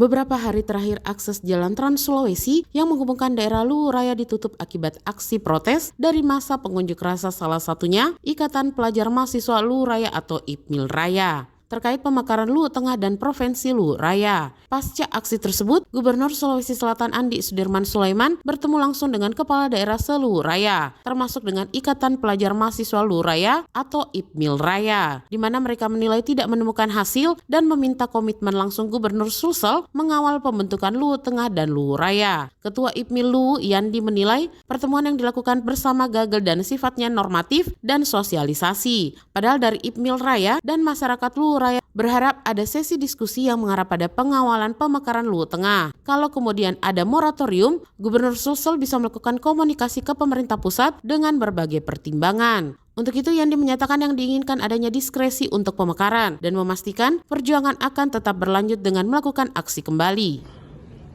Beberapa hari terakhir akses jalan Trans Sulawesi yang menghubungkan daerah Luwu Raya ditutup akibat aksi protes dari massa pengunjuk rasa, salah satunya Ikatan Pelajar Mahasiswa Luwu Raya atau IPMIL Raya, terkait pemekaran Luwu Tengah dan Provinsi Luwu Raya. Pasca aksi tersebut, Gubernur Sulawesi Selatan Andi Sudirman Sulaiman bertemu langsung dengan Kepala Daerah se-Luwu Raya, termasuk dengan Ikatan Pelajar Mahasiswa Luwu Raya atau IPMIL Raya, di mana mereka menilai tidak menemukan hasil dan meminta komitmen langsung Gubernur Sulsel mengawal pembentukan Luwu Tengah dan Luwu Raya. Ketua IPMIL Luwu, Yandi, menilai pertemuan yang dilakukan bersama gagal dan sifatnya normatif dan sosialisasi. Padahal dari IPMIL Raya dan masyarakat Luwu Raya berharap ada sesi diskusi yang mengarah pada pengawalan pemekaran Luwu Tengah. Kalau kemudian ada moratorium, Gubernur Sulsel bisa melakukan komunikasi ke pemerintah pusat dengan berbagai pertimbangan. Untuk itu, Yandi menyatakan yang diinginkan adanya diskresi untuk pemekaran dan memastikan perjuangan akan tetap berlanjut dengan melakukan aksi kembali.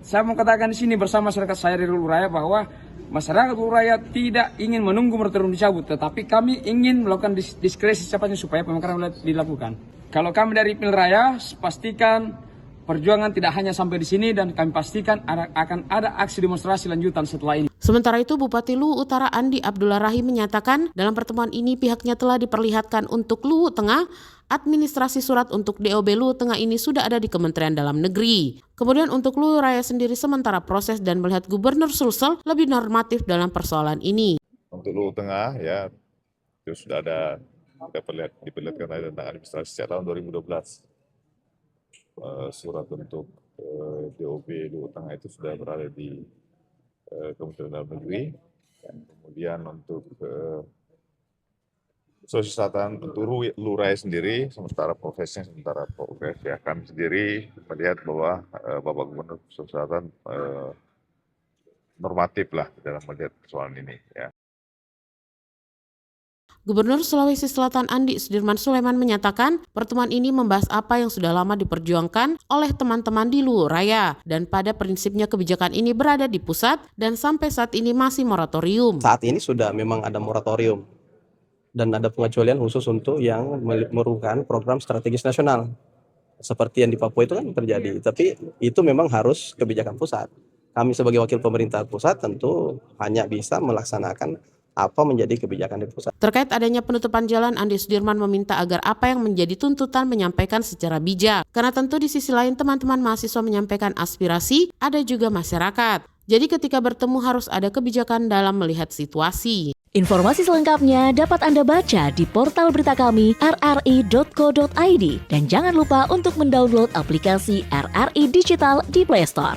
Saya mau katakan di sini bersama masyarakat saya di Luwu Raya bahwa masyarakat Luwu Raya tidak ingin menunggu moratorium dicabut, tetapi kami ingin melakukan diskresi secepatnya supaya pemekaran dilakukan. Kalau kami dari IPMIL Raya, pastikan perjuangan tidak hanya sampai di sini dan kami pastikan akan ada aksi demonstrasi lanjutan setelah ini. Sementara itu, Bupati Luwu Utara Andi Abdullah Rahim menyatakan dalam pertemuan ini pihaknya telah diperlihatkan untuk Luwu Tengah, administrasi surat untuk DOB Luwu Tengah ini sudah ada di Kementerian Dalam Negeri. Kemudian untuk Luwu Raya sendiri sementara proses dan melihat Gubernur Sulsel lebih normatif dalam persoalan ini. Untuk Luwu Tengah ya itu sudah ada diperlihatkan tentang administrasi sejak tahun 2012. Surat untuk DOB Luwu Tengah itu sudah berada di Kementerian Dalam Negeri, dan kemudian untuk Sulawesi Selatan untuk Luwu Raya sendiri sementara progres ya kami sendiri melihat bahwa Bapak Gubernur Sulawesi Selatan normatif lah dalam melihat persoalan ini ya. Gubernur Sulawesi Selatan Andi Sudirman Sulaiman menyatakan pertemuan ini membahas apa yang sudah lama diperjuangkan oleh teman-teman di Luwu Raya dan pada prinsipnya kebijakan ini berada di pusat dan sampai saat ini masih moratorium. Saat ini sudah memang ada moratorium dan ada pengecualian khusus untuk yang merupakan program strategis nasional. Seperti yang di Papua itu kan terjadi, tapi itu memang harus kebijakan pusat. Kami sebagai wakil pemerintah pusat tentu hanya bisa melaksanakan apa menjadi kebijakan di pusat. Terkait adanya penutupan jalan, Andi Sudirman meminta agar apa yang menjadi tuntutan menyampaikan secara bijak. Karena tentu di sisi lain teman-teman mahasiswa menyampaikan aspirasi, ada juga masyarakat. Jadi ketika bertemu harus ada kebijakan dalam melihat situasi. Informasi selengkapnya dapat Anda baca di portal berita kami rri.co.id. Dan jangan lupa untuk mendownload aplikasi RRI Digital di Play Store.